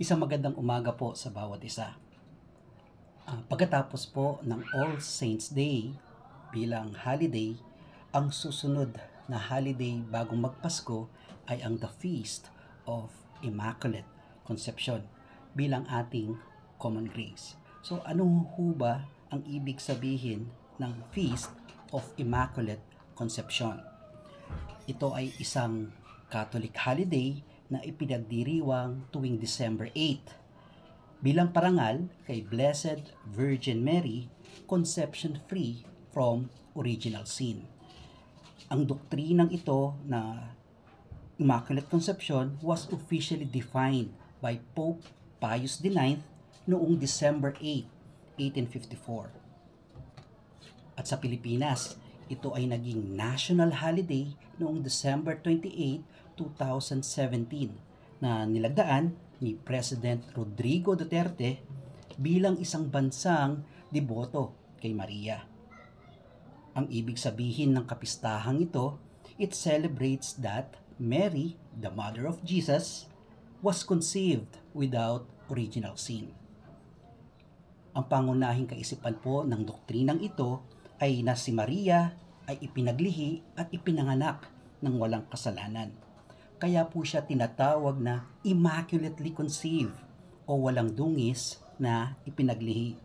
Isang magandang umaga po sa bawat isa. Pagkatapos po ng All Saints Day bilang holiday, ang susunod na holiday bagong magpasko ay ang The Feast of Immaculate Conception bilang ating common grace. So ano ho ba ang ibig sabihin ng Feast of Immaculate Conception? Ito ay isang Catholic holiday na ipinagdiriwang tuwing December 8 bilang parangal kay Blessed Virgin Mary, conception free from original sin. Ang doktrinang ito na Immaculate Conception was officially defined by Pope Pius IX noong December 8, 1854. At sa Pilipinas, ito ay naging national holiday noong December 28, 2017 na nilagdaan ni President Rodrigo Duterte bilang isang bansang deboto kay Maria. Ang ibig sabihin ng kapistahang ito, it celebrates that Mary, the mother of Jesus, was conceived without original sin. Ang pangunahing kaisipan po ng doktrinang ito ay na si Maria ay ipinaglihi at ipinanganak ng walang kasalanan. Kaya po siya tinatawag na immaculately conceived o walang dungis na ipinaglihi.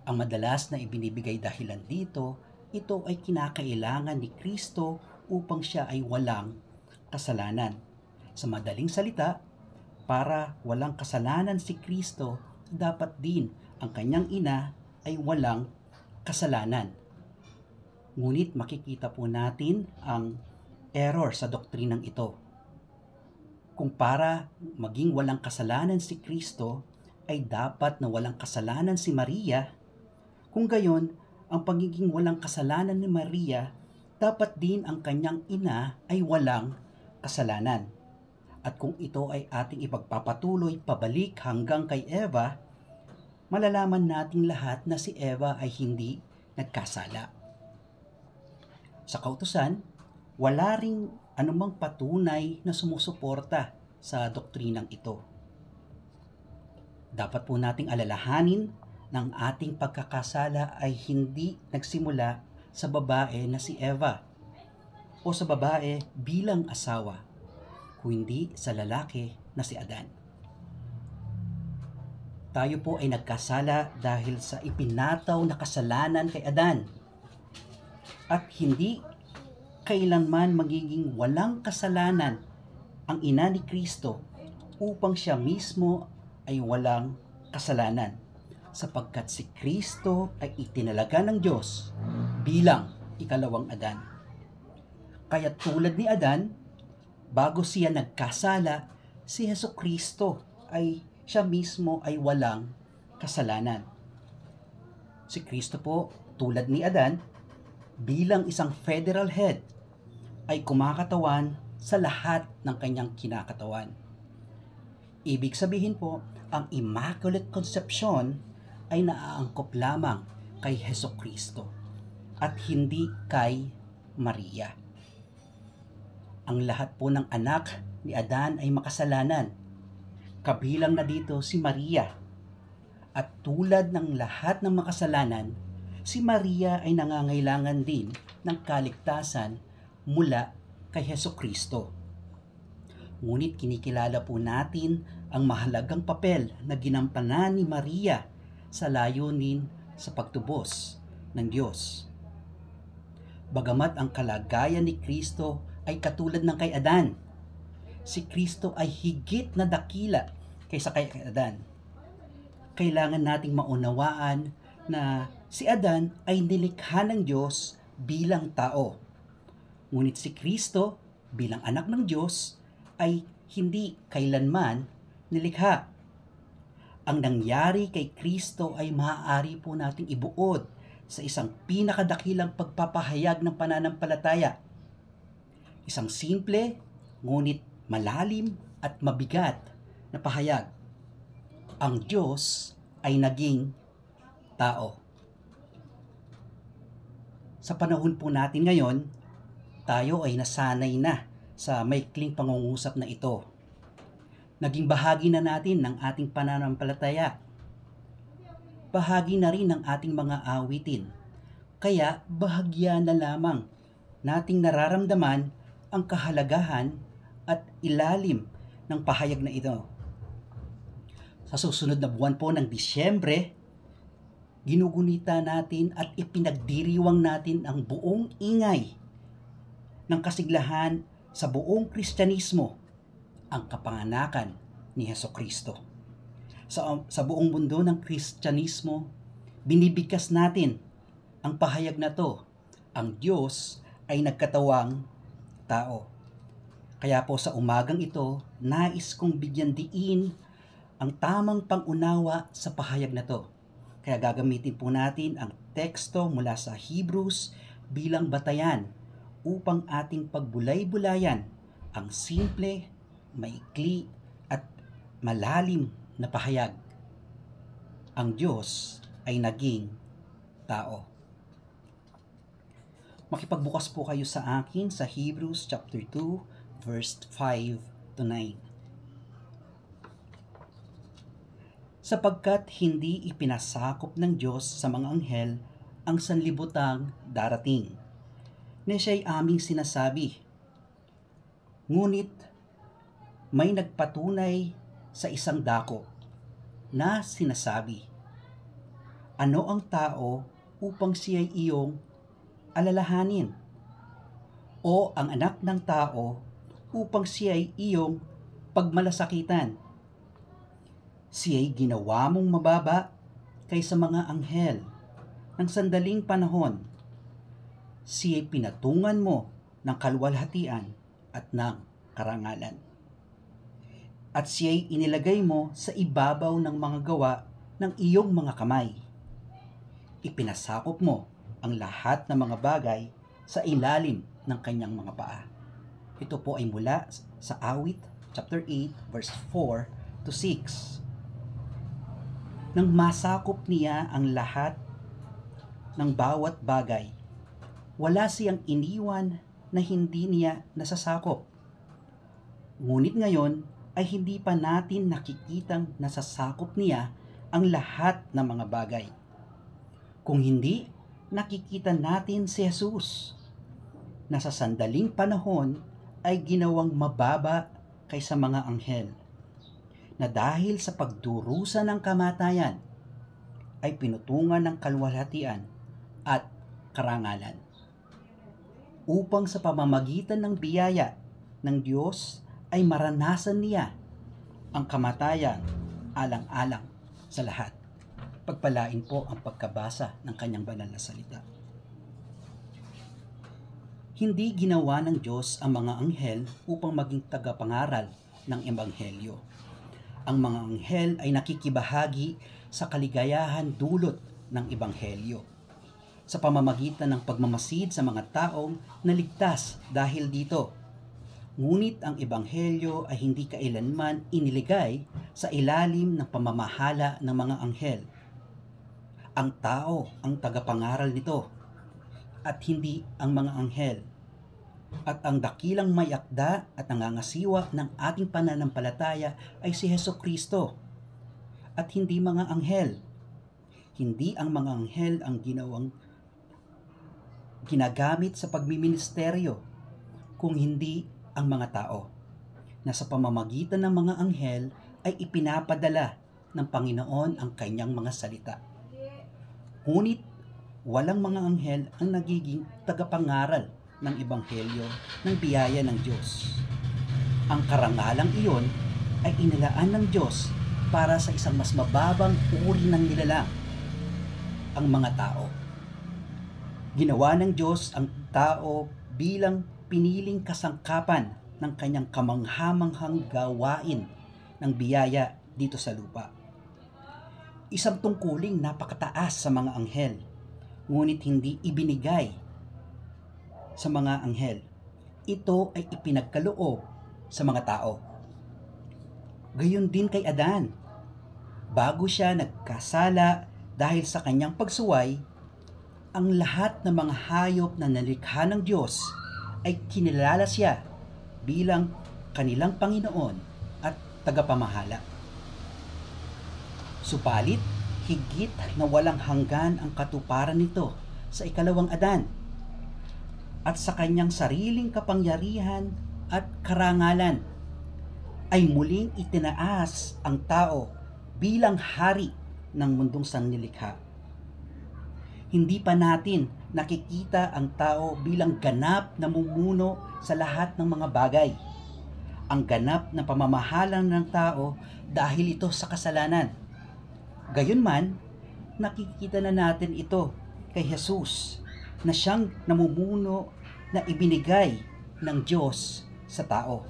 Ang madalas na ibinibigay dahilan dito, ito ay kinakailangan ni Kristo upang siya ay walang kasalanan. Sa madaling salita, para walang kasalanan si Kristo, dapat din ang kanyang ina ay walang kasalanan. Ngunit makikita po natin ang error sa doktrinang ito. Kung para maging walang kasalanan si Kristo, ay dapat na walang kasalanan si Maria. Kung gayon, ang pagiging walang kasalanan ni Maria, dapat din ang kanyang ina ay walang kasalanan. At kung ito ay ating ipagpapatuloy pabalik hanggang kay Eva, malalaman nating lahat na si Eva ay hindi nagkasala. Sa kautusan, wala ring anumang patunay na sumusuporta sa doktrinang ito. Dapat po nating alalahanin ng ating pagkakasala ay hindi nagsimula sa babae na si Eva o sa babae bilang asawa, kundi sa lalaki na si Adan. Tayo po ay nagkasala dahil sa ipinataw na kasalanan kay Adan at hindi kailanman magiging walang kasalanan ang ina ni Kristo upang siya mismo ay walang kasalanan, sapagkat si Kristo ay itinalaga ng Diyos bilang ikalawang Adan. Kaya tulad ni Adan, bago siya nagkasala, si Hesukristo ay siya mismo ay walang kasalanan. Si Kristo po, tulad ni Adan, bilang isang federal head, ay kumakatawan sa lahat ng kanyang kinakatawan. Ibig sabihin po, ang Immaculate Conception ay naaangkop lamang kay Hesukristo at hindi kay Maria. Ang lahat po ng anak ni Adan ay makasalanan. Kabilang na dito si Maria. At tulad ng lahat ng makasalanan, si Maria ay nangangailangan din ng kaligtasan mula kay Hesukristo. Ngunit kinikilala po natin ang mahalagang papel na ginampanan ni Maria sa layunin sa pagtubos ng Diyos. Bagamat ang kalagayan ni Kristo ay katulad ng kay Adan, si Kristo ay higit na dakila kaysa kay Adan. Kailangan nating maunawaan na si Adan ay nilikha ng Diyos bilang tao. Ngunit si Kristo bilang anak ng Diyos ay hindi kailanman nilikha. Ang nangyari kay Kristo ay maaari po nating ibuod sa isang pinakadakilang pagpapahayag ng pananampalataya. Isang simple, ngunit malalim at mabigat na pahayag. Ang Diyos ay naging tao. Sa panahon po natin ngayon, tayo ay nasanay na sa maikling pangungusap na ito. Naging bahagi na natin ng ating pananampalataya. Bahagi na rin ng ating mga awitin. Kaya bahagya na lamang nating nararamdaman ang kahalagahan at ilalim ng pahayag na ito. Sa susunod na buwan po ng Disyembre, ginugunita natin at ipinagdiriwang natin ang buong ingay ng kasiglahan sa buong Kristyanismo, ang kapanganakan ni Hesukristo. Sa buong mundo ng Kristyanismo, binibigkas natin ang pahayag na to, ang Diyos ay nagkatawang tao. Kaya po sa umagang ito, nais kong bigyan diin ang tamang pangunawa sa pahayag na to. Kaya gagamitin po natin ang teksto mula sa Hebrews bilang batayan upang ating pagbulay-bulayan ang simple, maikli at malalim na pahayag. Ang Diyos ay naging tao. Makipagbukas po kayo sa akin sa Hebrews chapter 2 verse 5 to 9. Sapagkat hindi ipinasakop ng Diyos sa mga anghel ang sanlibutang darating, na siya'y aming sinasabi. Ngunit may nagpatunay sa isang dako na sinasabi, ano ang tao upang siya'y iyong alalahanin? O ang anak ng tao upang siya'y iyong pagmalasakitan? Siya'y ginawa mong mababa kaysa mga anghel ng sandaling panahon. Siya'y pinatungan mo ng kaluwalhatian at ng karangalan. At siya'y inilagay mo sa ibabaw ng mga gawa ng iyong mga kamay. Ipinasakop mo ang lahat ng mga bagay sa ilalim ng kanyang mga paa. Ito po ay mula sa Awit chapter 8 verse 4 to 6. Nang masakop niya ang lahat ng bawat bagay, wala siyang iniwan na hindi niya nasasakop. Ngunit ngayon ay hindi pa natin nakikitang nasasakop niya ang lahat ng mga bagay. Kung hindi, nakikita natin si Jesus na sa sandaling panahon ay ginawang mababa kaysa mga anghel, na dahil sa pagdurusa ng kamatayan ay pinutungan ng kaluwalhatian at karangalan, upang sa pamamagitan ng biyaya ng Diyos ay maranasan niya ang kamatayan alang-alang sa lahat. Pagpalain po ang pagkabasa ng kanyang banal na salita. Hindi ginawa ng Diyos ang mga anghel upang maging tagapangaral ng ebanghelyo. Ang mga anghel ay nakikibahagi sa kaligayahan dulot ng ebanghelyo sa pamamagitan ng pagmamasid sa mga taong naligtas dahil dito. Ngunit ang ebanghelyo ay hindi kailanman iniligay sa ilalim ng pamamahala ng mga anghel. Ang tao ang tagapangaral nito at hindi ang mga anghel. At ang dakilang may akda at nangangasiwa ng ating pananampalataya ay si Hesukristo at hindi mga anghel. Hindi ang mga anghel ang ginagamit sa pagmiministeryo, kung hindi ang mga tao, na sa pamamagitan ng mga anghel ay ipinapadala ng Panginoon ang kanyang mga salita. Ngunit walang mga anghel ang nagiging tagapangaral ng ebanghelyo ng biyaya ng Diyos. Ang karangalang iyon ay inilaan ng Diyos para sa isang mas mababang uri ng nilalang, ang mga tao. Ginawa ng Diyos ang tao bilang piniling kasangkapan ng kanyang kamanghamanghang gawain ng biyaya dito sa lupa. Isang tungkuling napakataas sa mga anghel, ngunit hindi ibinigay sa mga anghel. Ito ay ipinagkaloob sa mga tao. Gayon din kay Adan. Bago siya nagkasala dahil sa kanyang pagsuway, ang lahat ng mga hayop na nalikha ng Diyos ay kinilala siya bilang kanilang Panginoon at tagapamahala. Subalit, higit na walang hanggan ang katuparan nito sa ikalawang Adan at sa kanyang sariling kapangyarihan at karangalan ay muling itinaas ang tao bilang hari ng mundong sanlilikha. Hindi pa natin nakikita ang tao bilang ganap na mumuno sa lahat ng mga bagay. Ang ganap na pamamahala ng tao dahil ito sa kasalanan. Gayunman, nakikita na natin ito kay Jesus na siyang namumuno na ibinigay ng Diyos sa tao.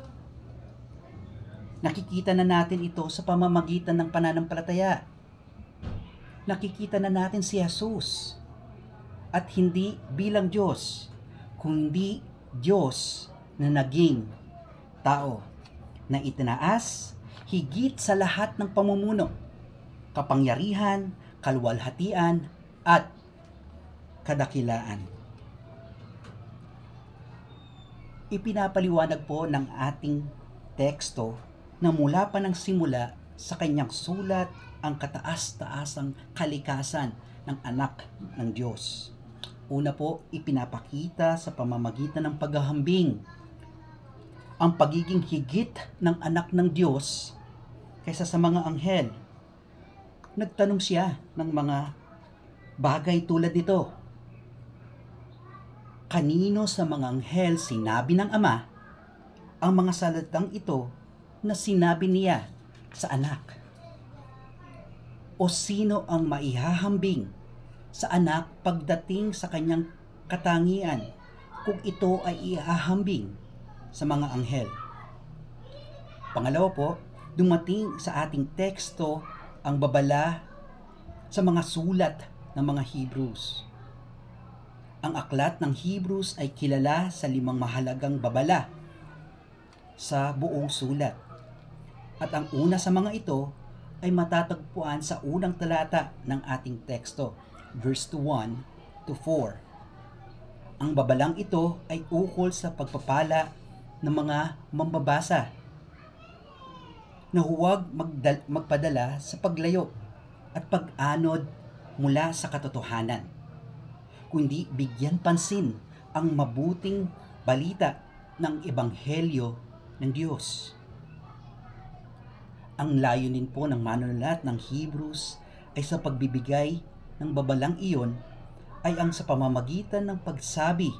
Nakikita na natin ito sa pamamagitan ng pananampalataya. Nakikita na natin si Jesus at hindi bilang Diyos, kundi Diyos na naging tao na itinaas higit sa lahat ng pamumuno, kapangyarihan, kaluwalhatian at kadakilaan. Ipinapaliwanag po ng ating teksto na mula pa ng simula sa kanyang sulat ang kataas-taasang kalikasan ng anak ng Diyos. Una po, ipinapakita sa pamamagitan ng paghahambing ang pagiging higit ng anak ng Diyos kaysa sa mga anghel. Nagtanong siya ng mga bagay tulad nito. Kanino sa mga anghel sinabi ng Ama ang mga salitang ito na sinabi niya sa anak? O sino ang maihahambing sa anak pagdating sa kanyang katangian kung ito ay ihahambing sa mga anghel? Pangalawa po, dumating sa ating teksto ang babala sa mga sulat ng mga Hebrews. Ang aklat ng Hebrews ay kilala sa 5 mahalagang babala sa buong sulat. At ang una sa mga ito ay matatagpuan sa unang talata ng ating teksto, verse 1 to 4. Ang babalang ito ay ukol sa pagpapala ng mga mambabasa na huwag magpadala sa paglayo at pag-anod mula sa katotohanan, kundi bigyan pansin ang mabuting balita ng Ebanghelyo ng Diyos. Ang layunin po ng manunulat ng Hebrews ay sa pagbibigay ng babalang iyon ay ang sa pamamagitan ng pagsabi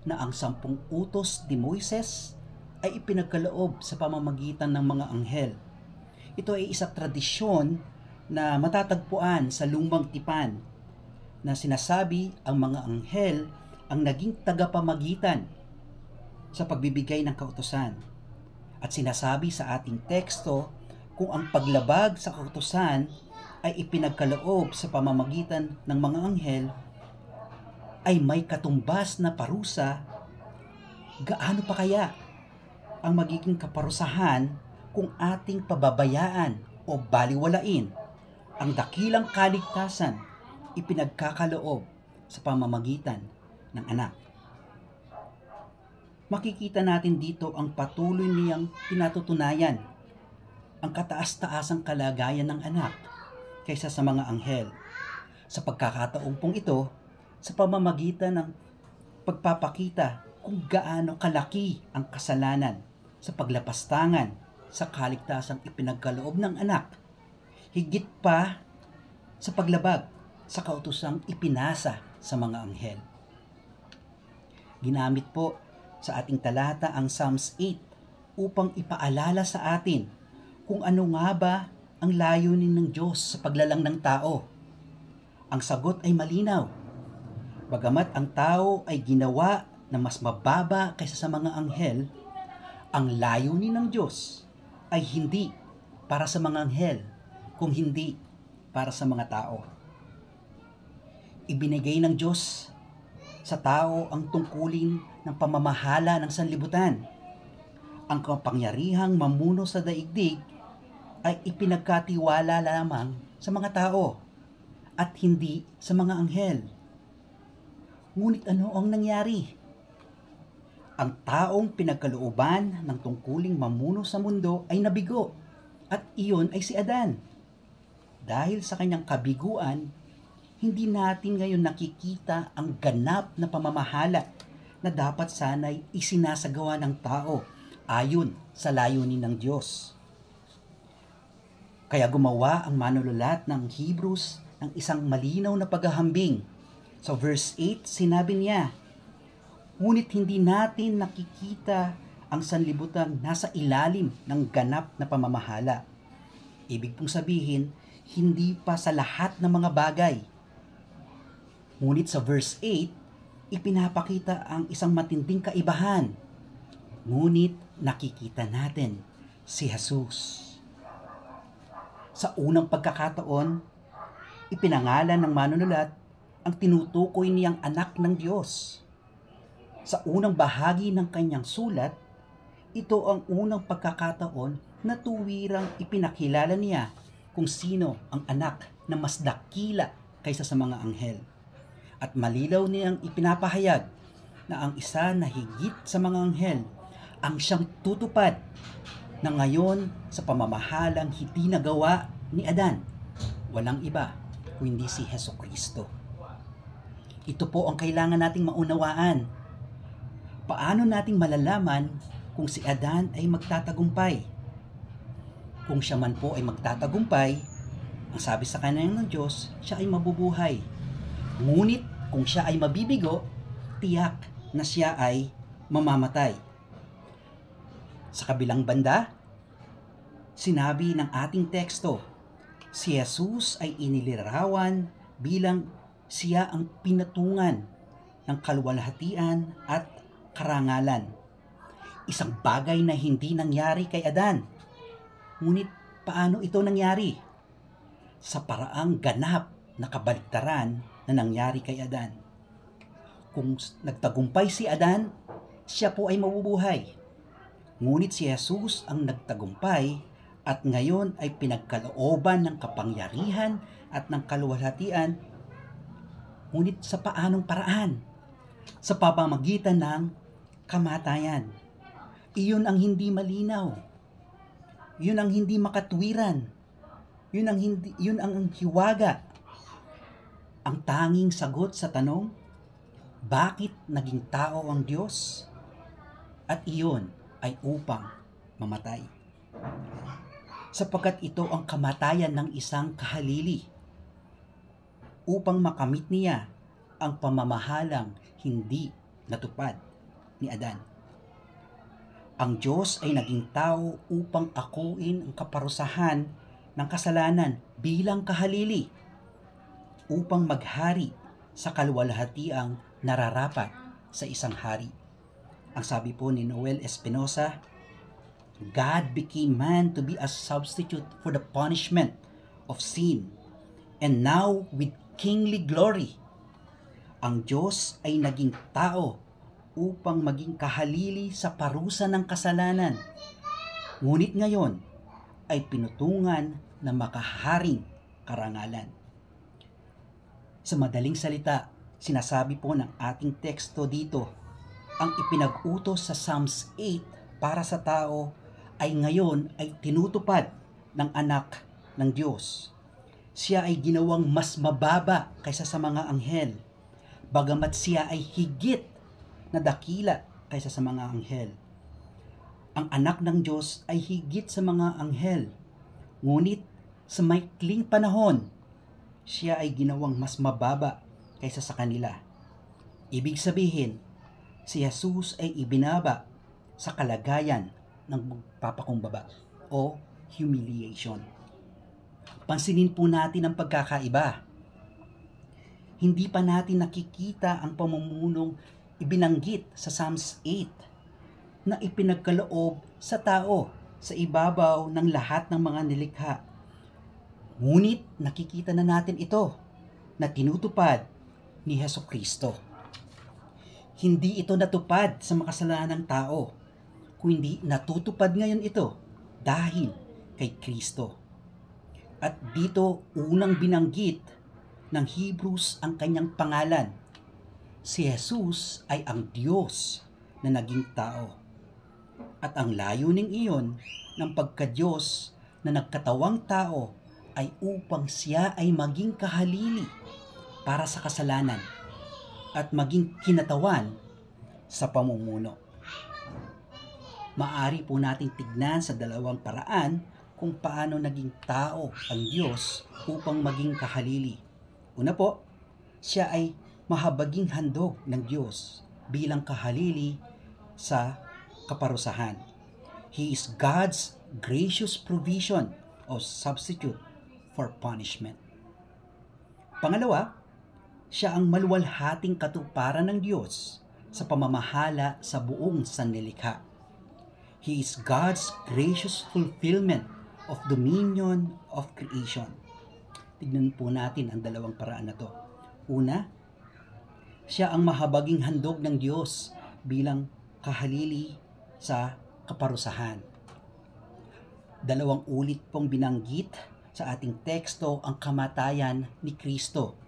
na ang 10 utos ni Moises ay ipinagkaloob sa pamamagitan ng mga anghel. Ito ay isang tradisyon na matatagpuan sa lumang tipan na sinasabi ang mga anghel ang naging tagapamagitan sa pagbibigay ng kautusan. At sinasabi sa ating teksto kung ang paglabag sa kautusan ay ipinagkaloob sa pamamagitan ng mga anghel ay may katumbas na parusa, gaano pa kaya ang magiging kaparusahan kung ating pababayaan o baliwalain ang dakilang kaligtasan ipinagkakaloob sa pamamagitan ng anak? Makikita natin dito ang patuloy niyang pinatutunayan ang kataas-taasang kalagayan ng anak kaysa sa mga anghel. Sa pagkakataong pong ito, sa pamamagitan ng pagpapakita kung gaano kalaki ang kasalanan sa paglapastangan sa kaligtasang ipinagkaloob ng anak, higit pa sa paglabag sa kautusang ipinasa sa mga anghel. Ginamit po sa ating talata ang Psalms 8 upang ipaalala sa atin kung ano nga ba ang layunin ng Diyos sa paglalang ng tao. Ang sagot ay malinaw. Bagamat ang tao ay ginawa na mas mababa kaysa sa mga anghel, ang layunin ng Diyos ay hindi para sa mga anghel, kung hindi para sa mga tao. Ibinigay ng Diyos sa tao ang tungkulin ng pamamahala ng sanlibutan. Ang kapangyarihang mamuno sa daigdig ay ipinagkatiwala lamang sa mga tao at hindi sa mga anghel. Ngunit ano ang nangyari? Ang taong pinagkalooban ng tungkuling mamuno sa mundo ay nabigo At iyon ay si Adan. Dahil sa kanyang kabiguan, hindi natin ngayon nakikita ang ganap na pamamahala na dapat sana'y isinasagawa ng tao ayon sa layunin ng Diyos. Kaya gumawa ang manunulat ng Hebrews ng isang malinaw na paghahambing. So verse 8, sinabi niya, ngunit hindi natin nakikita ang sanlibutan nasa ilalim ng ganap na pamamahala. Ibig pong sabihin, hindi pa sa lahat ng mga bagay. Ngunit sa verse 8, ipinapakita ang isang matinding kaibahan. Ngunit nakikita natin si Jesus. Sa unang pagkakataon, ipinangalan ng manunulat ang tinutukoy niyang anak ng Diyos. Sa unang bahagi ng kanyang sulat, ito ang unang pagkakataon na tuwirang ipinakilala niya kung sino ang anak na mas dakila kaysa sa mga anghel. At malinaw niyang ipinapahayag na ang isa na higit sa mga anghel ang siyang tutupad na ngayon sa pamamahalang hindi nagawa ni Adan, walang iba kundi si Hesukristo. Ito po ang kailangan nating maunawaan. Paano nating malalaman kung si Adan ay magtatagumpay? Kung siya man po ay magtatagumpay, ang sabi sa kanya ng Diyos, siya ay mabubuhay. Ngunit kung siya ay mabibigo, tiyak na siya ay mamamatay. Sa kabilang banda, sinabi ng ating teksto, si Jesus ay inilarawan bilang siya ang pinatungan ng kaluwalhatian at karangalan. Isang bagay na hindi nangyari kay Adan. Ngunit paano ito nangyari? Sa paraang ganap na kabaligtaran na nangyari kay Adan. Kung nagtagumpay si Adan, siya po ay mabubuhay. Ngunit si Jesus ang nagtagumpay at ngayon ay pinagkalooban ng kapangyarihan at ng kaluwalhatian. Ngunit sa paanong paraan? Sa pamamagitan ng kamatayan. Iyon ang hindi malinaw. Yun ang hindi makatwiran. Yun ang hiwaga. Ang tanging sagot sa tanong, bakit naging tao ang Diyos? At iyon ay upang mamatay. Sapagkat ito ang kamatayan ng isang kahalili. Upang makamit niya ang pamamahalang hindi natupad ni Adan. Ang Diyos ay naging tao upang akuin ang kaparusahan ng kasalanan bilang kahalili, upang maghari sa kaluwalhatiang nararapat sa isang hari. Ang sabi po ni Noel Espinosa, God became man to be a substitute for the punishment of sin, and now with kingly glory, ang Diyos ay naging tao upang maging kahalili sa parusa ng kasalanan. Ngunit ngayon ay pinutungan na makaharing karangalan. Sa madaling salita, sinasabi po ng ating teksto dito, ang ipinag-utos sa Psalms 8 para sa tao ay ngayon ay tinutupad ng anak ng Diyos. Siya ay ginawang mas mababa kaysa sa mga anghel, bagamat siya ay higit na dakila kaysa sa mga anghel. Ang anak ng Diyos ay higit sa mga anghel, ngunit sa maikling panahon, siya ay ginawang mas mababa kaysa sa kanila. Ibig sabihin, si Jesus ay ibinaba sa kalagayan ng pagpapakumbaba o humiliation. Pansinin po natin ang pagkakaiba. Hindi pa natin nakikita ang pamumunog ibinanggit sa Psalms 8 na ipinagkaloob sa tao sa ibabaw ng lahat ng mga nilikha. Ngunit nakikita na natin ito na tinutupad ni Hesukristo. Hindi ito natupad sa makasalanan ng tao, kundi natutupad ngayon ito dahil kay Kristo. At dito unang binanggit ng Hebrews ang kanyang pangalan. Si Jesus ay ang Diyos na naging tao. At ang layuning iyon ng pagka-Diyos na nagkatawang tao ay upang siya ay maging kahalili para sa kasalanan at maging kinatawan sa pamumuno. Maari po nating tignan sa dalawang paraan kung paano naging tao ang Diyos upang maging kahalili. Una po, siya ay mahabaging handog ng Diyos bilang kahalili sa kaparusahan. He is God's gracious provision o substitute for punishment. Pangalawa, siya ang maluwalhating katuparan ng Diyos sa pamamahala sa buong sanlilikha. He is God's gracious fulfillment of dominion of creation. Tignan po natin ang dalawang paraan na to. Una, siya ang mahabaging handog ng Diyos bilang kahalili sa kaparusahan. Dalawang ulit pong binanggit sa ating teksto ang kamatayan ni Kristo.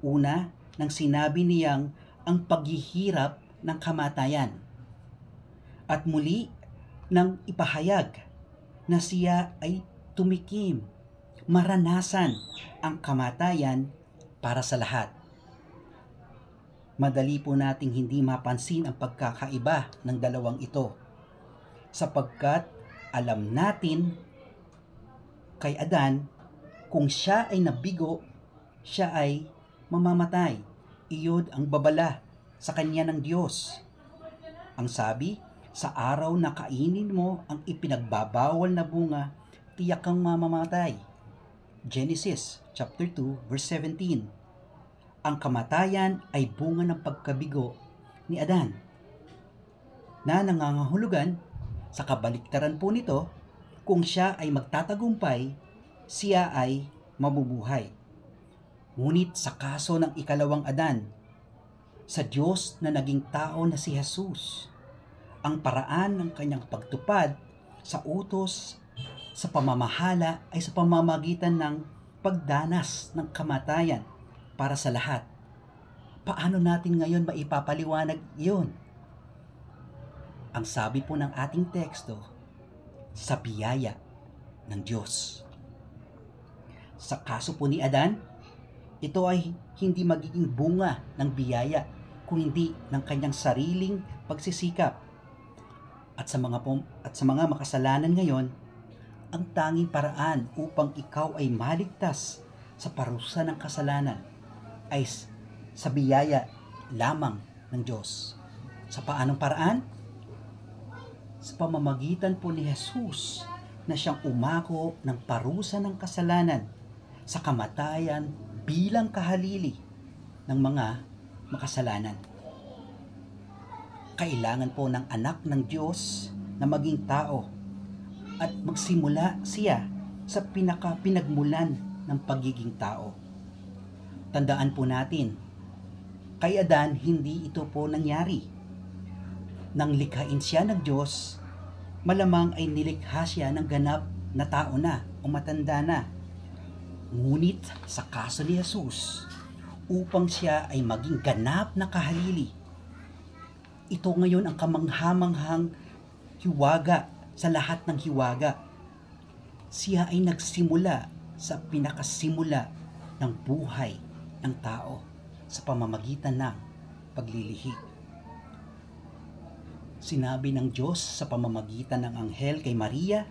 Una, nang sinabi niyang ang paghihirap ng kamatayan. At muli, nang ipahayag na siya ay tumikim, maranasan ang kamatayan para sa lahat. Madali po nating hindi mapansin ang pagkakaiba ng dalawang ito, sapagkat alam natin kay Adan, kung siya ay nabigo, siya ay mamamatay. Iyon ang babala sa kanya ng Diyos. Ang sabi, sa araw na kainin mo ang ipinagbabawal na bunga, tiyak kang mamamatay. Genesis chapter 2 verse 17. Ang kamatayan ay bunga ng pagkabigo ni Adan, na nangangahulugan sa kabaliktaran po nito, kung siya ay magtatagumpay, siya ay mabubuhay. Ngunit sa kaso ng ikalawang Adan, sa Diyos na naging tao na si Jesus, ang paraan ng kanyang pagtupad sa utos sa pamamahala ay sa pamamagitan ng pagdanas ng kamatayan para sa lahat. Paano natin ngayon maipapaliwanag iyon? Ang sabi po ng ating teksto, sa biyaya ng Diyos. Sa kaso po ni Adan, ito ay hindi magiging bunga ng biyaya kung hindi ng kanyang sariling pagsisikap. At sa mga makasalanan ngayon, ang tanging paraan upang ikaw ay maligtas sa parusa ng kasalanan ay sa biyaya lamang ng Diyos. Sa paanong paraan? Sa pamamagitan po ni Jesus na siyang umako ng parusa ng kasalanan sa kamatayan bilang kahalili ng mga makasalanan. Kailangan po ng anak ng Diyos na maging tao at magsimula siya sa pinagmulan ng pagiging tao. Tandaan po natin, kay Adan hindi ito po nangyari. Nang likhain siya ng Diyos, malamang ay nilikha siya ng ganap na tao na o matanda na. Ngunit sa kaso ni Jesus, upang siya ay maging ganap na kahalili, ito ngayon ang kamanghamanghang hiwaga sa lahat ng hiwaga. Siya ay nagsimula sa pinakasimula ng buhay ng tao sa pamamagitan ng paglilihi. Sinabi ng Diyos sa pamamagitan ng anghel kay Maria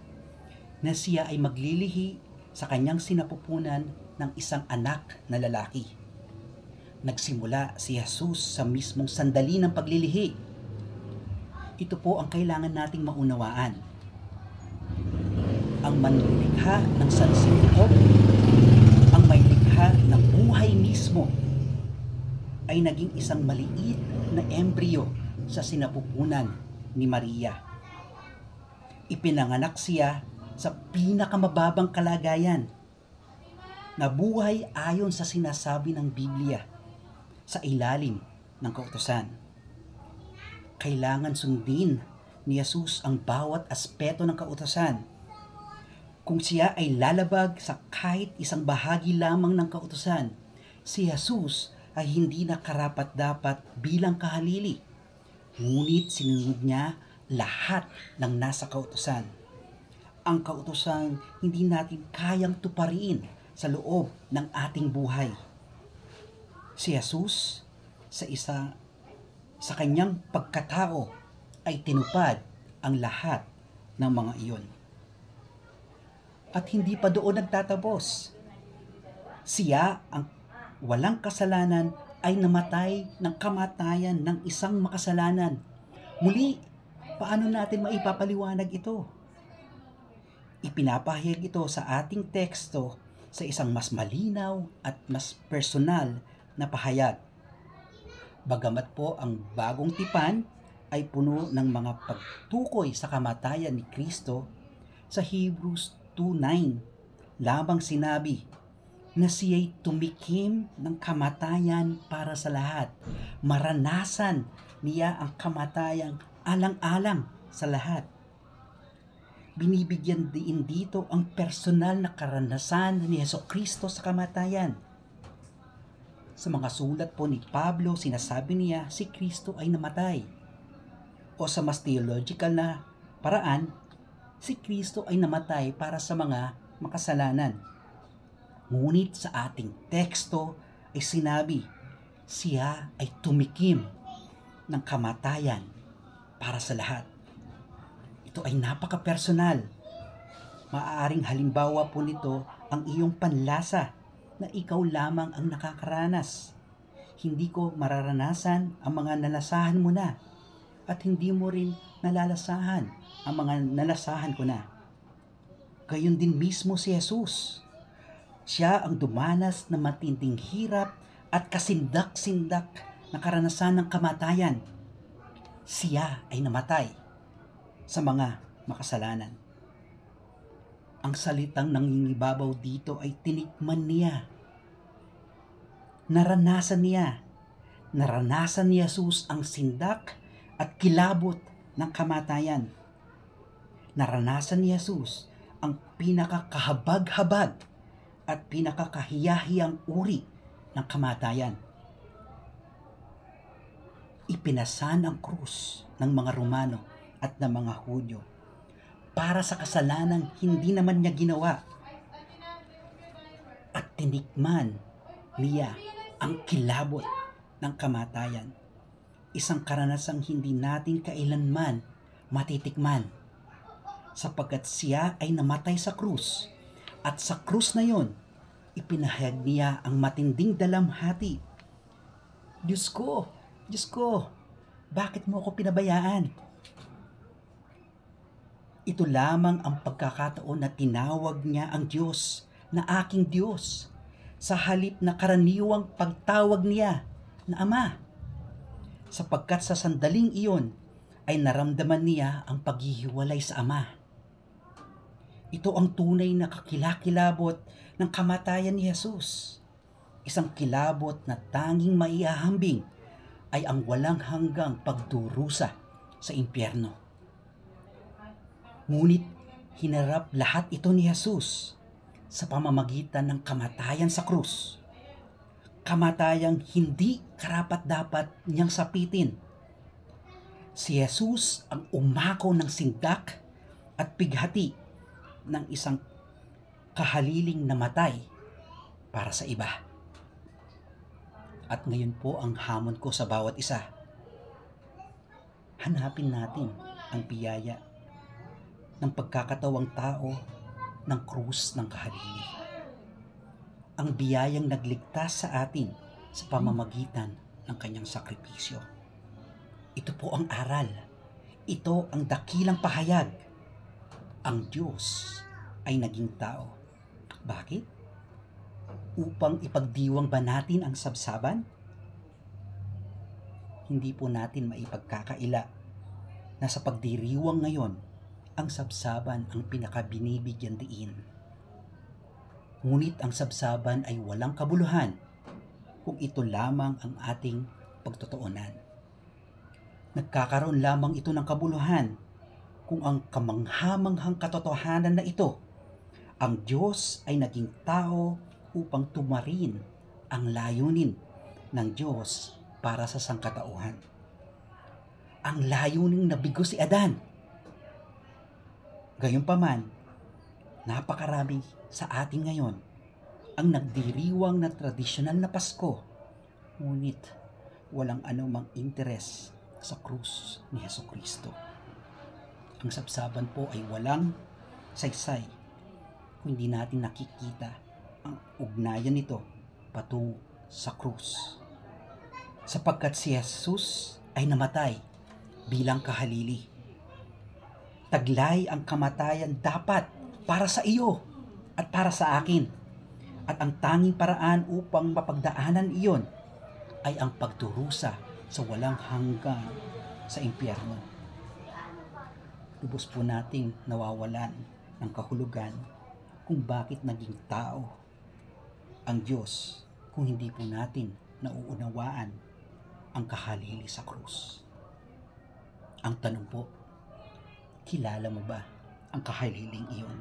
na siya ay maglilihi sa kanyang sinapupunan ng isang anak na lalaki. Nagsimula si Jesus sa mismong sandali ng paglilihi. Ito po ang kailangan nating maunawaan. Ang manlilikha ng sansibuhok, ang may likha ng buhay mismo, ay naging isang maliit na embryo sa sinapupunan ni Maria. Ipinanganak siya sa pinakamababang kalagayan, nabuhay ayon sa sinasabi ng Biblia sa ilalim ng kautusan. Kailangan sundin ni Jesus ang bawat aspeto ng kautusan. Kung siya ay lalabag sa kahit isang bahagi lamang ng kautusan, si Jesus ay hindi na karapat-dapat bilang kahalili. Ngunit sinunod niya lahat ng nasa kautusan. ang kautusan hindi natin kayang tuparin sa loob ng ating buhay. Si Jesus sa kanyang pagkatao ay tinupad ang lahat ng mga iyon. At hindi pa doon nagtatapos. Siya ang walang kasalanan ay namatay ng kamatayan ng isang makasalanan. Muli, paano natin maipapaliwanag ito? Ipinapahayag ito sa ating teksto sa isang mas malinaw at mas personal na pahayag. Bagamat po ang bagong tipan ay puno ng mga pagtukoy sa kamatayan ni Kristo, sa Hebrews 2:9 lamang sinabi na siya'y tumikim ng kamatayan para sa lahat. Maranasan niya ang kamatayang alang-alang sa lahat. Binibigyan din dito ang personal na karanasan ni Jesucristo sa kamatayan. Sa mga sulat po ni Pablo, sinasabi niya si Kristo ay namatay. O sa mas theological na paraan, si Kristo ay namatay para sa mga makasalanan. Ngunit sa ating teksto ay sinabi, siya ay tumikim ng kamatayan para sa lahat. Ito ay napaka-personal. Maaaring halimbawa po nito ang iyong panlasa na ikaw lamang ang nakakaranas. Hindi ko mararanasan ang mga nalasahan mo na at hindi mo rin nalalasahan ang mga nalasahan ko na. Gayon din mismo si Jesus. Siya ang dumanas ng matinding hirap at kasindak-sindak na karanasan ng kamatayan. Siya ay namatay sa mga makasalanan. Ang salitang nangingibabaw dito ay tinikman niya. Naranasan ni Jesus ang sindak at kilabot ng kamatayan. Naranasan ni Jesus ang pinakakahabag-habag at pinakakahiyahiyang uri ng kamatayan. Ipinasan ang krus ng mga Romano at ng mga Hudyo para sa kasalanang hindi naman niya ginawa. At tinikman niya ang kilabot ng kamatayan. Isang karanasang hindi natin kailanman matitikman, sapagkat siya ay namatay sa krus. At sa krus na yon, ipinahayag niya ang matinding dalamhati. Diyos ko, bakit mo ako pinabayaan? Ito lamang ang pagkakataon na tinawag niya ang Diyos na aking Diyos, sa halip na karaniwang pagtawag niya na Ama. Sapagkat sa sandaling iyon ay naramdaman niya ang paghihiwalay sa Ama. Ito ang tunay na kakilakilabot ng kamatayan ni Jesus. Isang kilabot na tanging maiahambing ay ang walang hanggang pagdurusa sa impyerno. Ngunit hinarap lahat ito ni Jesus sa pamamagitan ng kamatayan sa krus. Kamatayang hindi karapat-dapat niyang sapitin. Si Jesus ang umako ng sindak at pighati ng isang kahaliling namatay para sa iba. At ngayon po ang hamon ko sa bawat isa. Hanapin natin ang biyaya ng pagkakatawang tao ng krus ng kahalili. Ang biyayang nagligtas sa atin sa pamamagitan ng kanyang sakripisyo. Ito po ang aral. Ito ang dakilang pahayag. Ang Diyos ay naging tao. Bakit? Upang ipagdiwang ba natin ang sabsaban? Hindi po natin maipagkakaila na sa pagdiriwang ngayon, ang sabsaban ang pinakabinibigyan diin. Ngunit ang sabsaban ay walang kabuluhan kung ito lamang ang ating pagtotoonan. Nagkakaroon lamang ito ng kabuluhan kung ang kamanghamanghang katotohanan na ito, ang Diyos ay naging tao upang tumarin ang layunin ng Diyos para sa sangkatauhan. Ang layuning nabigo si Adan. Gayunpaman, napakarami sa atin ngayon ang nagdiriwang na tradisyonal na Pasko, ngunit walang anumang interes sa krus ni Hesukristo. Ang sabsaban po ay walang saysay kung hindi natin nakikita ang ugnayan nito patungo sa krus. Sapagkat si Jesus ay namatay bilang kahalili. Taglay ang kamatayan dapat para sa iyo at para sa akin. At ang tanging paraan upang mapagdaanan iyon ay ang pagdurusa sa walang hanggan sa impyerno. Lubos po nating nawawalan ng kahulugan kung bakit naging tao ang Diyos kung hindi po natin nauunawaan ang kahalili sa krus. Ang tanong po, kilala mo ba ang kahaliling iyon?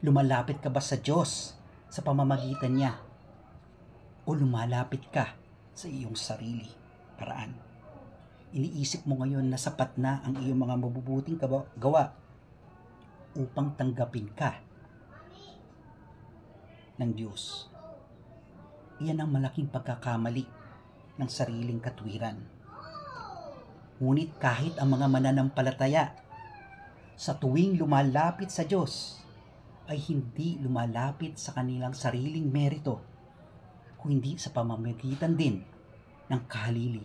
Lumalapit ka ba sa Diyos sa pamamagitan niya? O lumalapit ka sa iyong sarili paraan? Iniisip mo ngayon na sapat na ang iyong mga mabubuting gawa upang tanggapin ka ng Diyos. Iyan ang malaking pagkakamali ng sariling katwiran. Ngunit kahit ang mga mananampalataya sa tuwing lumalapit sa Diyos ay hindi lumalapit sa kanilang sariling merito, kundi sa pamamagitan din ng kahalili,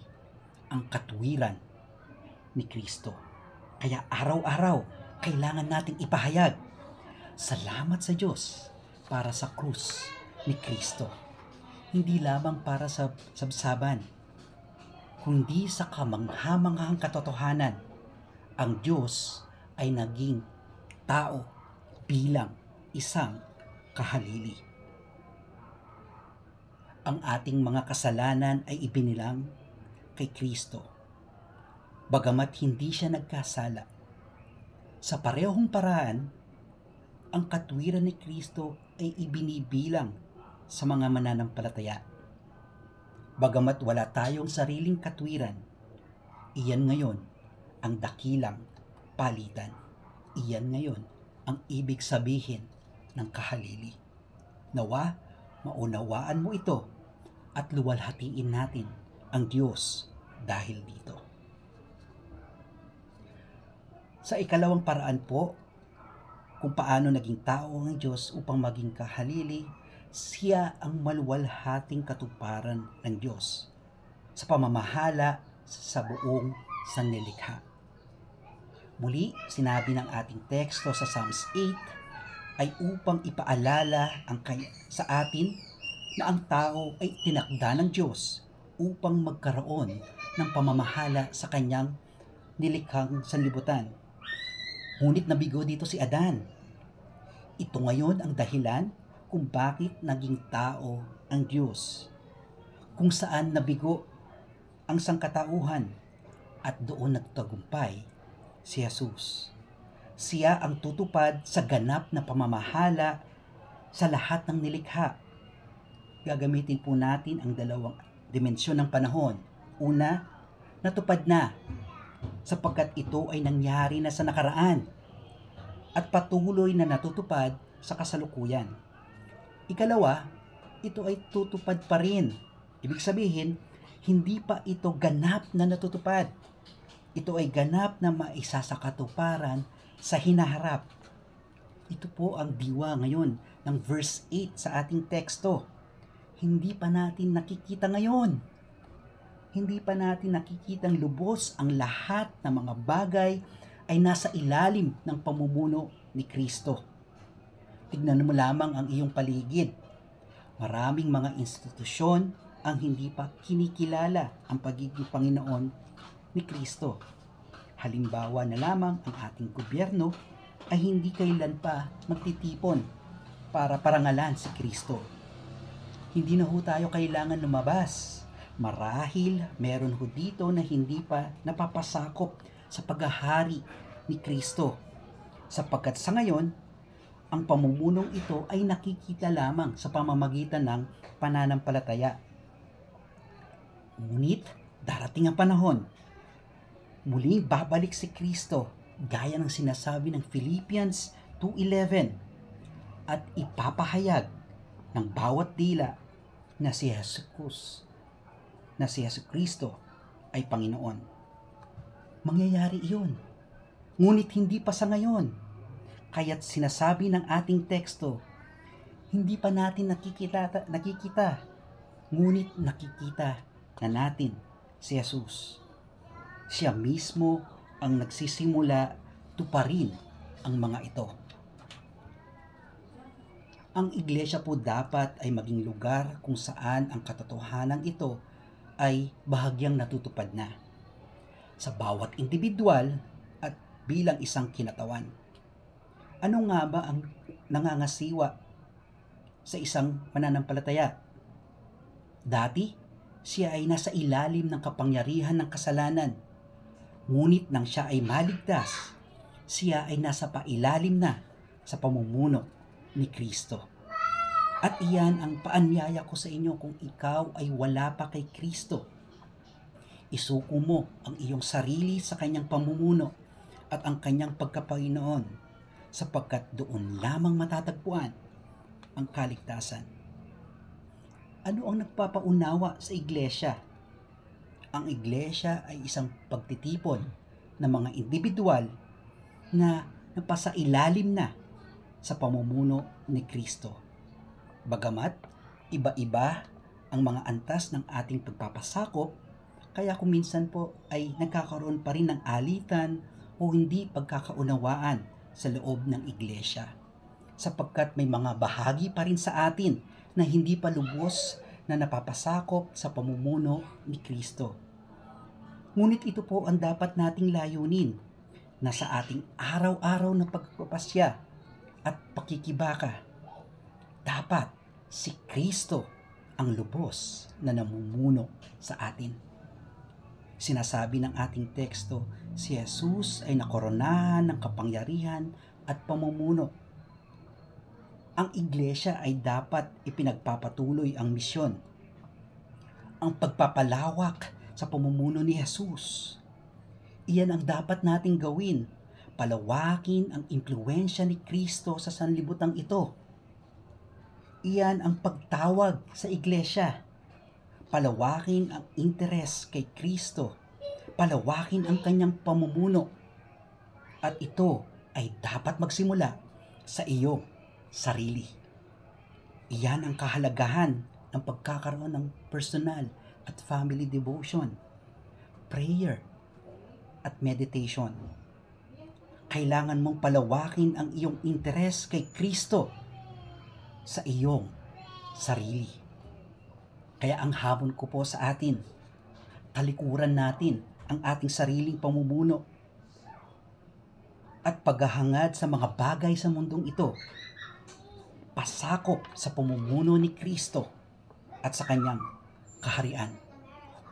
ang katwiran ni Kristo. Kaya araw-araw kailangan nating ipahayag, salamat sa Diyos para sa krus ni Kristo. Hindi lamang para sa sabsaban, kundi sa kamanghamanghang katotohanan, ang Diyos ay naging tao bilang isang kahalili. Ang ating mga kasalanan ay ibinilang kay Kristo, bagamat hindi siya nagkasala. Sa parehong paraan, ang katwiran ni Kristo ay ibinibilang sa mga mananampalataya. Bagamat wala tayong sariling katwiran, iyan ngayon ang dakilang palitan. Iyan ngayon ang ibig sabihin ng kahalili. Nawa, maunawaan mo ito at luwalhatiin natin ang Diyos dahil dito. Sa ikalawang paraan po, kung paano naging tao ang Diyos upang maging kahalili, siya ang maluwalhating katuparan ng Diyos sa pamamahala sa buong sanlilikha. Muli, sinabi ng ating teksto sa Psalms 8 ay upang ipaalala sa atin na ang tao ay tinakda ng Diyos upang magkaroon ng pamamahala sa kanyang nilikhang sanlibutan. Ngunit nabigo dito si Adan. Ito ngayon ang dahilan kung bakit naging tao ang Diyos, kung saan nabigo ang sangkatauhan at doon nagtagumpay si Jesus. Siya ang tutupad sa ganap na pamamahala sa lahat ng nilikha. Gagamitin po natin ang dalawang dimensyon ng panahon. Una, natupad na sapagkat ito ay nangyari na sa nakaraan at patuloy na natutupad sa kasalukuyan. Ikalawa, ito ay tutupad pa rin. Ibig sabihin, hindi pa ito ganap na natutupad. Ito ay ganap na maisasakatuparan sa hinaharap. Ito po ang diwa ngayon ng verse 8 sa ating teksto. Hindi pa natin nakikita ngayon. Hindi pa natin nakikitang lubos ang lahat ng mga bagay ay nasa ilalim ng pamumuno ni Kristo. Tignan mo lamang ang iyong paligid. Maraming mga institusyon ang hindi pa kinikilala ang pagiging Panginoon ni Kristo. Halimbawa na lamang ang ating gobyerno ay hindi kailan pa magtitipon para parangalan si Kristo. Hindi na ho tayo kailangan lumabas. Marahil meron ho dito na hindi pa napapasakop sa paghahari ni Kristo. Sapagkat sa ngayon, ang pamumunong ito ay nakikita lamang sa pamamagitan ng pananampalataya. Ngunit darating ang panahon, muling babalik si Kristo gaya ng sinasabi ng Philippians 2:11, at ipapahayag ng bawat dila na si Jesucristo ay Panginoon. Mangyayari iyon. Ngunit hindi pa sa ngayon. Kaya't sinasabi ng ating teksto, hindi pa natin nakikita, ngunit nakikita na natin si Jesus. Siya mismo ang nagsisimula tuparin ang mga ito. Ang iglesia po dapat ay maging lugar kung saan ang katotohanan ito ay bahagyang natutupad na sa bawat individual at bilang isang kinatawan. Ano nga ba ang nangangasiwa sa isang mananampalataya? Dati, siya ay nasa ilalim ng kapangyarihan ng kasalanan. Ngunit nang siya ay maligtas, siya ay nasa pailalim na sa pamumuno ni Kristo. At iyan ang paanyaya ko sa inyo kung ikaw ay wala pa kay Kristo. Isuko mo ang iyong sarili sa kanyang pamumuno at ang kanyang pagkapanginoon, sapagkat doon lamang matatagpuan ang kaligtasan. Ano ang nagpapaunawa sa iglesia? Ang iglesia ay isang pagtitipon ng mga individual na napasailalim na sa pamumuno ni Kristo. Bagamat iba-iba ang mga antas ng ating pagpapasakop, kaya kung minsan po ay nagkakaroon pa rin ng alitan o hindi pagkakaunawaan sa loob ng iglesia. Sapagkat may mga bahagi pa rin sa atin na hindi pa lubos na napapasakop sa pamumuno ni Kristo. Ngunit ito po ang dapat nating layunin na sa ating araw-araw na pagpapasya at pakikibaka, dapat si Kristo ang lubos na namumuno sa atin. Sinasabi ng ating teksto, si Jesus ay nakoronahan ng kapangyarihan at pamumuno. Ang iglesia ay dapat ipinagpapatuloy ang misyon, ang pagpapalawak sa pamumuno ni Jesus. Iyan ang dapat nating gawin. Palawakin ang impluwensya ni Kristo sa sanlibutan ito. Iyan ang pagtawag sa iglesia. Palawakin ang interes kay Kristo. Palawakin ang kanyang pamumuno. At ito ay dapat magsimula sa iyong sarili. Iyan ang kahalagahan ng pagkakaroon ng personal at family devotion, prayer, at meditation. Kailangan mong palawakin ang iyong interes kay Kristo sa iyong sarili. Kaya ang hamon ko po sa atin, talikuran natin ang ating sariling pamumuno at paghahangad sa mga bagay sa mundong ito, pasakop sa pamumuno ni Kristo at sa kanyang kaharian.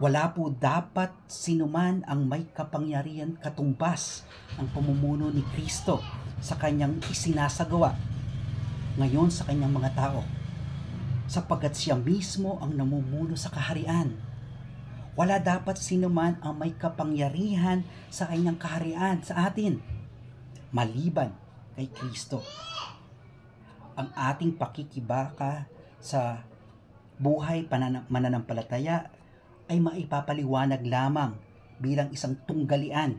Wala po dapat sinuman ang may kapangyarihan katumbas ang pamumuno ni Kristo sa kanyang isinasagawa ngayon sa kanyang mga tao, sapagkat siya mismo ang namumuno sa kaharian. Wala dapat sinuman ang may kapangyarihan sa kanyang kaharian sa atin, maliban kay Kristo. Ang ating pakikibaka sa buhay mananampalataya ay maipapaliwanag lamang bilang isang tunggalian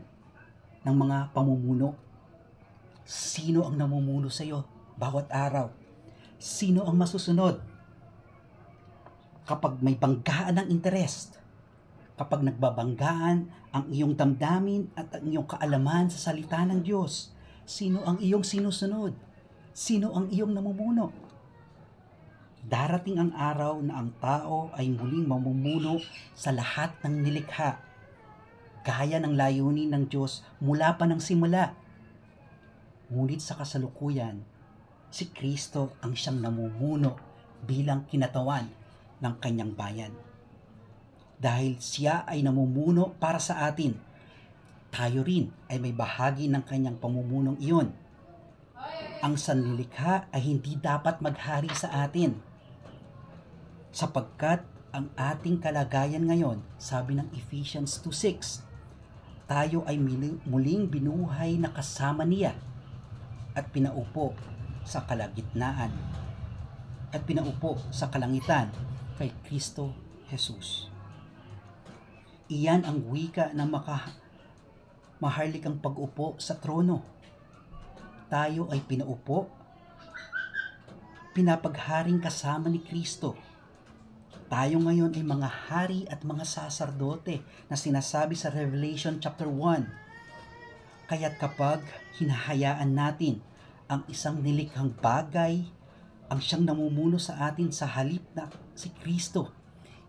ng mga pamumuno. Sino ang namumuno sa iyo bawat araw? Sino ang masusunod? Kapag may banggaan ng interest, kapag nagbabanggaan ang iyong damdamin at ang iyong kaalaman sa salita ng Diyos, sino ang iyong sinusunod? Sino ang iyong namumuno? Darating ang araw na ang tao ay muling mamumuno sa lahat ng nilikha, gaya ng layunin ng Diyos mula pa ng simula. Ngunit sa kasalukuyan, si Kristo ang siyang namumuno bilang kinatawan ng kanyang bayan. Dahil siya ay namumuno para sa atin, tayo rin ay may bahagi ng kanyang pamumunong iyon. Ang sanlilikha ay hindi dapat maghari sa atin, sapagkat ang ating kalagayan ngayon, sabi ng Ephesians 2:6, tayo ay muling binuhay na kasama niya at pinaupo sa kalagitnaan at pinaupo sa kalangitan kay Kristo Jesus. Iyan ang wika ng maharlikang pag-upo sa trono. Tayo ay pinaupo, pinapagharing kasama ni Kristo. Tayo ngayon ay mga hari at mga saserdote na sinasabi sa Revelation chapter 1. Kaya't kapag hinahayaan natin ang isang nilikhang bagay ang siyang namumuno sa atin sa halip na si Kristo,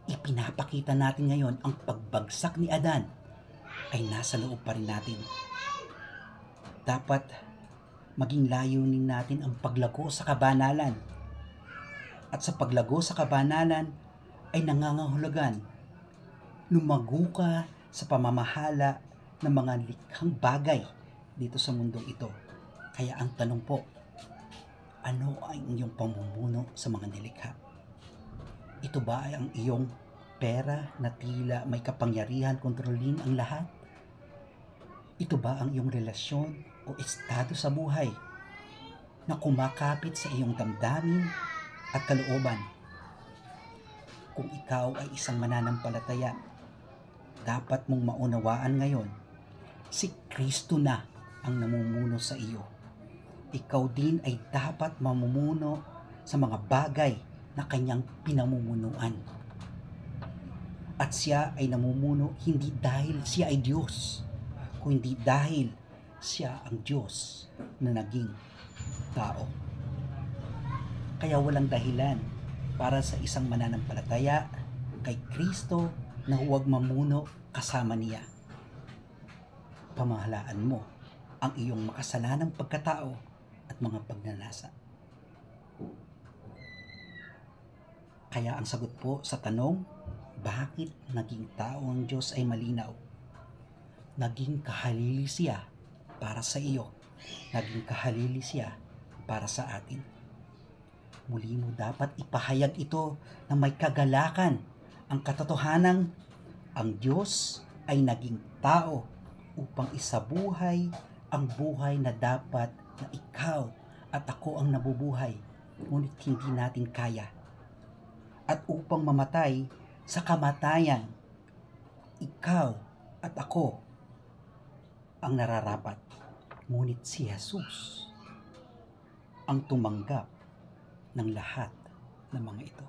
ipinapakita natin ngayon ang pagbagsak ni Adan ay nasa loob pa rin natin. Dapat maging layunin natin ang paglago sa kabanalan. At sa paglago sa kabanalan ay nangangahulugan lumago ka sa pamamahala ng mga likhang bagay dito sa mundong ito. Kaya ang tanong po, ano ang iyong pamumuno sa mga nilikha? Ito ba ay ang iyong pera na tila may kapangyarihan kontrolin ang lahat? Ito ba ang iyong relasyon o estado sa buhay na kumakapit sa iyong damdamin at kalooban? Kung ikaw ay isang mananampalataya, dapat mong maunawaan ngayon, si Kristo na ang namumuno sa iyo. Ikaw din ay dapat mamumuno sa mga bagay na kanyang pinamumunuan. At siya ay namumuno hindi dahil siya ay Diyos, kundi dahil siya ang Diyos na naging tao. Kaya walang dahilan para sa isang mananampalataya kay Kristo na huwag mamuno kasama niya. Pamahalaan mo ang iyong makasalanang pagkatao at mga pagnanasa. Kaya ang sagot po sa tanong, bakit naging tao ang Diyos ay malinaw? Naging kahalili siya para sa iyo. Naging kahalili siya para sa atin. Muli mo dapat ipahayag ito na may kagalakan, ang katotohanang ang Diyos ay naging tao upang isabuhay ang buhay na dapat na ikaw at ako ang nabubuhay, ngunit hindi natin kaya. At upang mamatay sa kamatayan, ikaw at ako ang nararapat, ngunit si Jesus ang tumanggap ng lahat ng mga ito.